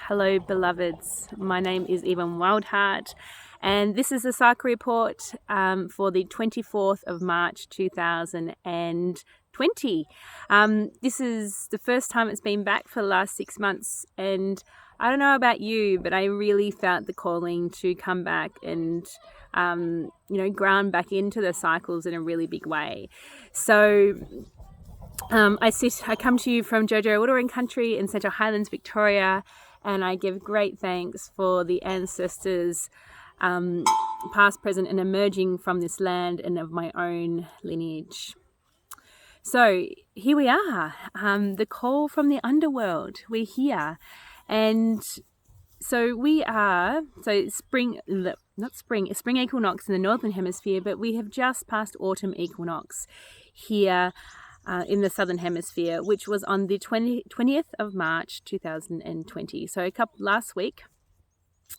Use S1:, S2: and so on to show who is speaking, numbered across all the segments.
S1: Hello beloveds, my name is Yvonne Wildheart and this is the cycle report for the 24th of March 2020. This is the first time it's been back for the last 6 months, and I don't know about you, but I really felt the calling to come back and ground back into the cycles in a really big way. So I come to you from Dja Dja Wurrang country in Central Highlands, Victoria, and I give great thanks for the ancestors, past, present, and emerging from this land and of my own lineage. So here we are, the call from the underworld. We're here, and so we are. So spring equinox in the northern hemisphere, but we have just passed autumn equinox here in the southern hemisphere, which was on the 20th of March 2020, so last week.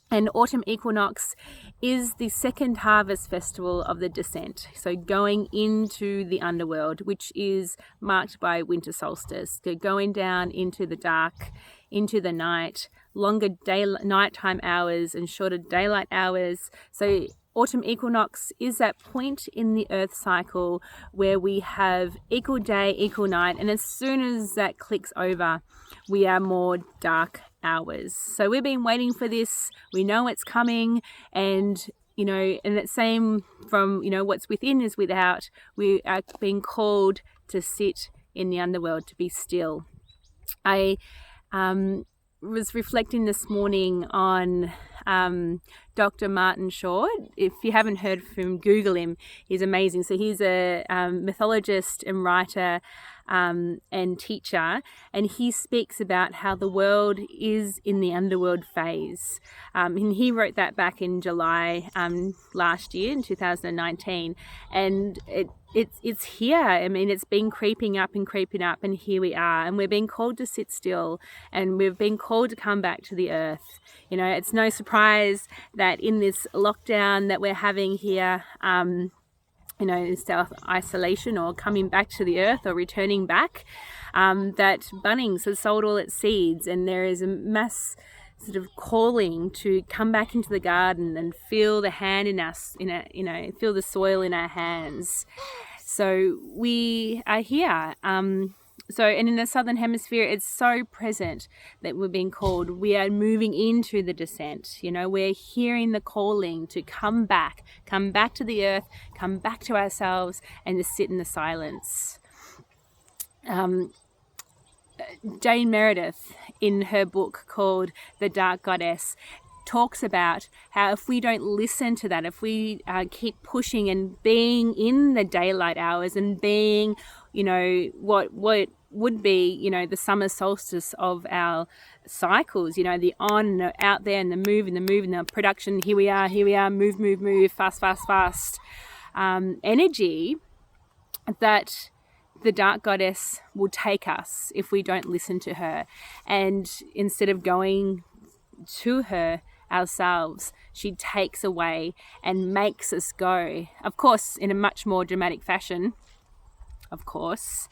S1: And autumn equinox is the second harvest festival of the descent, so going into the underworld, which is marked by winter solstice, so going down into the dark, into the night, longer nighttime hours and shorter daylight hours. So autumn equinox is that point in the earth cycle where we have equal day, equal night, and as soon as that clicks over, we are more dark hours. So we've been waiting for this. We know it's coming, and it's same from what's within is without. We are being called to sit in the underworld, to be still. I was reflecting this morning on Dr. Martin Shaw. If you haven't heard of him, Google him. He's amazing. So he's a mythologist and writer and teacher, and he speaks about how the world is in the underworld phase. And he wrote that back in July last year, in 2019, and it's here. I mean, it's been creeping up, and here we are, and we're being called to sit still, and we've been called to come back to the earth. It's no surprise that in this lockdown that we're having here, in self-isolation or coming back to the earth or returning back, that Bunnings has sold all its seeds, and there is a mass sort of calling to come back into the garden and feel the hand in us, feel the soil in our hands. So we are here. And in the southern hemisphere, it's so present that we're being called. We are moving into the descent. We're hearing the calling to come back to the earth, come back to ourselves, and to sit in the silence. Jane Meredith, in her book called The Dark Goddess, talks about how if we don't listen to that, if we keep pushing and being in the daylight hours and being, what would be, the summer solstice of our cycles, the on and out there and the move and the production, here we are, move, fast, energy, that the dark goddess will take us if we don't listen to her. And instead of going to her ourselves, she takes away and makes us go, of course, in a much more dramatic fashion, of course.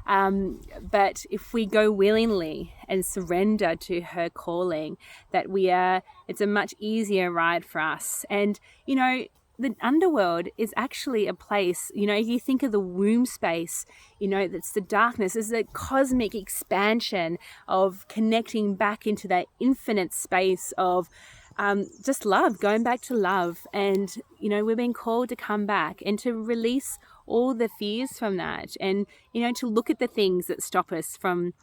S1: But if we go willingly and surrender to her calling, it's a much easier ride for us. And, the underworld is actually a place, if you think of the womb space, that's the darkness, is the cosmic expansion of connecting back into that infinite space of just love, going back to love. And, we're being called to come back and to release all the fears from that, and to look at the things that stop us from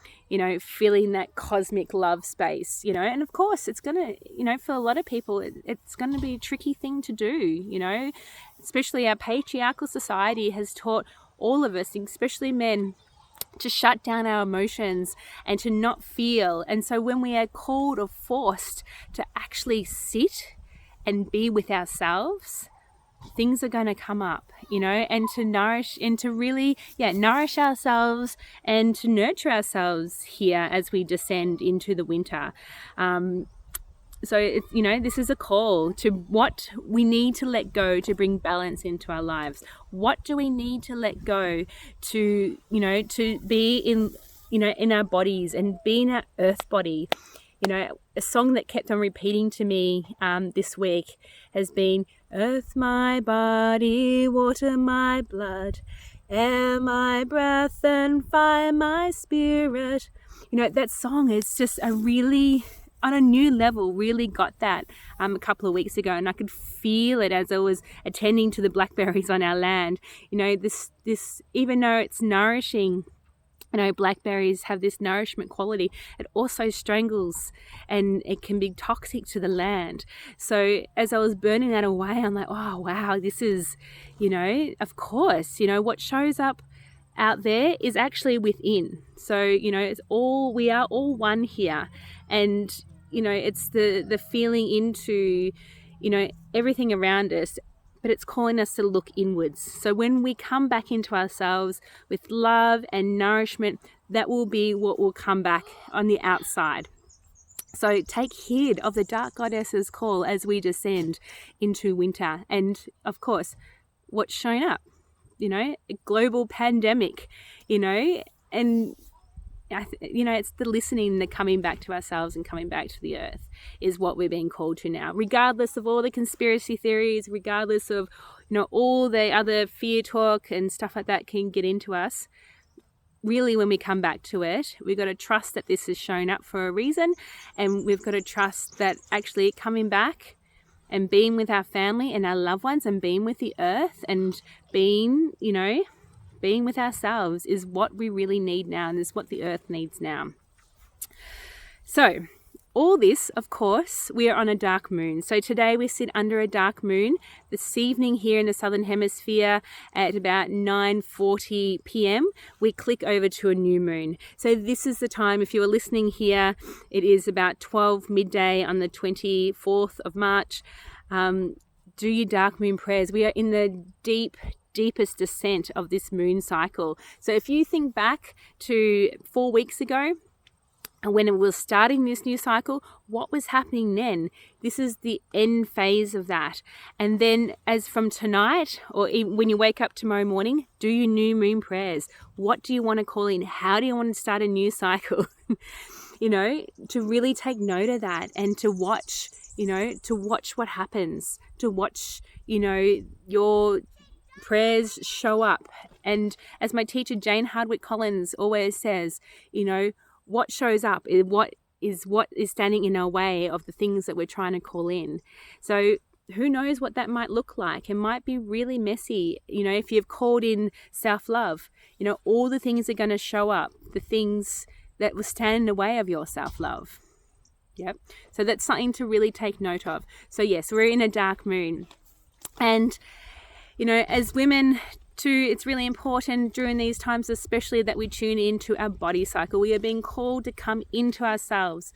S1: feeling that cosmic love space, and of course it's gonna, for a lot of people it's gonna be a tricky thing to do, especially our patriarchal society has taught all of us, especially men, to shut down our emotions and to not feel. And so when we are called or forced to actually sit and be with ourselves, things are going to come up, and to nourish and to really, nourish ourselves and to nurture ourselves here as we descend into the winter. So this is a call to what we need to let go to bring balance into our lives. What do we need to let go to, to be in, in our bodies and be in our earth body, a song that kept on repeating to me this week has been Earth my body, water my blood, air my breath, and fire my spirit. That song is just on a new level, really got that a couple of weeks ago, and I could feel it as I was attending to the blackberries on our land. This even though it's nourishing, blackberries have this nourishment quality, it also strangles and it can be toxic to the land. So as I was burning that away, I'm like, oh wow, this is, of course, what shows up out there is actually within. So we are all one here, and it's the feeling into everything around us, but it's calling us to look inwards. So when we come back into ourselves with love and nourishment, that will be what will come back on the outside. So take heed of the dark goddess's call as we descend into winter. And of course, what's shown up, a global pandemic, and it's the listening, the coming back to ourselves and coming back to the earth is what we're being called to now, regardless of all the conspiracy theories, regardless of, all the other fear talk and stuff like that can get into us. Really, when we come back to it, we've got to trust that this has shown up for a reason, and we've got to trust that actually coming back and being with our family and our loved ones and being with the earth and being with ourselves is what we really need now, and is what the earth needs now. So all this, of course, we are on a dark moon. So today we sit under a dark moon. This evening here in the Southern Hemisphere at about 9:40 p.m, we click over to a new moon. So this is the time, if you are listening here, it is about 12 midday on the 24th of March. Do your dark moon prayers. We are in the deepest descent of this moon cycle. So if you think back to 4 weeks ago, when it was starting this new cycle, what was happening then? This is the end phase of that. And then as from tonight, or even when you wake up tomorrow morning, do your new moon prayers. What do you want to call in? How do you want to start a new cycle? To really take note of that, and to watch, what happens, to watch, your prayers show up. And as my teacher Jane Hardwick Collins always says, what shows up is what is standing in our way of the things that we're trying to call in. So who knows what that might look like? It might be really messy. If you've called in self-love, all the things are going to show up, the things that will stand in the way of your self-love. Yep. So that's something to really take note of. So yes, we're in a dark moon. And as women too, it's really important during these times, especially, that we tune into our body cycle. We are being called to come into ourselves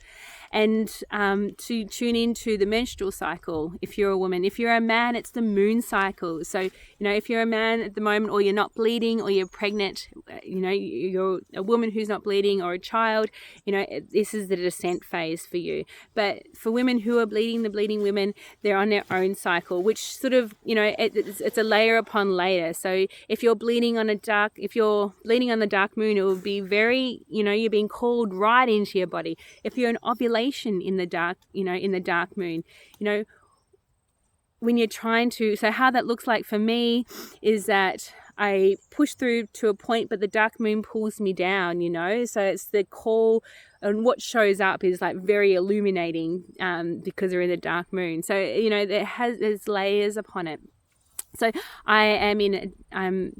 S1: and to tune into the menstrual cycle if you're a woman. If you're a man, it's the moon cycle. So, if you're a man at the moment, or you're not bleeding, or you're pregnant, you're a woman who's not bleeding, or a child, this is the descent phase for you. But for women who are bleeding, the bleeding women, they're on their own cycle, which sort of, it's a layer upon layer. So if you're bleeding on the dark moon, it will be very, you're being called right into your body. If you're an ovulation in the dark, in the dark moon, when you're trying to, so how that looks like for me is that I push through to a point, but the dark moon pulls me down, so it's the call, and what shows up is like very illuminating because we're in the dark moon. So, there's layers upon it. So I am in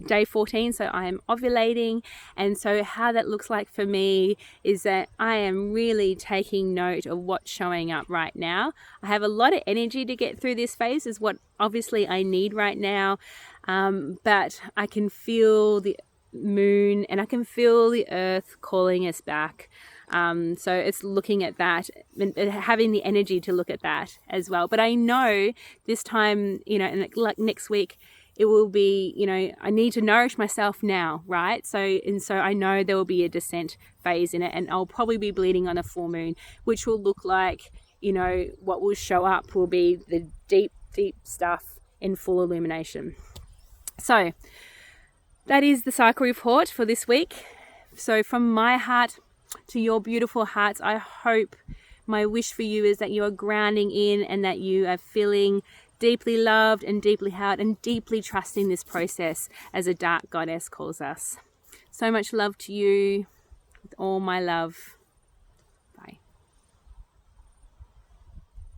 S1: day 14, so I am ovulating, and so how that looks like for me is that I am really taking note of what's showing up right now. I have a lot of energy to get through this phase, is what obviously I need right now, but I can feel the moon and I can feel the earth calling us back. So it's looking at that and having the energy to look at that as well. But I know this time, and like next week, it will be, I need to nourish myself now, right? So I know there will be a descent phase in it, and I'll probably be bleeding on a full moon, which will look like, what will show up will be the deep, deep stuff in full illumination. So that is the cycle report for this week. So from my heart to your beautiful hearts, I hope My wish for you is that you are grounding in and that you are feeling deeply loved and deeply held and deeply trusting this process, as a dark goddess calls us. So much love to you, with all my love.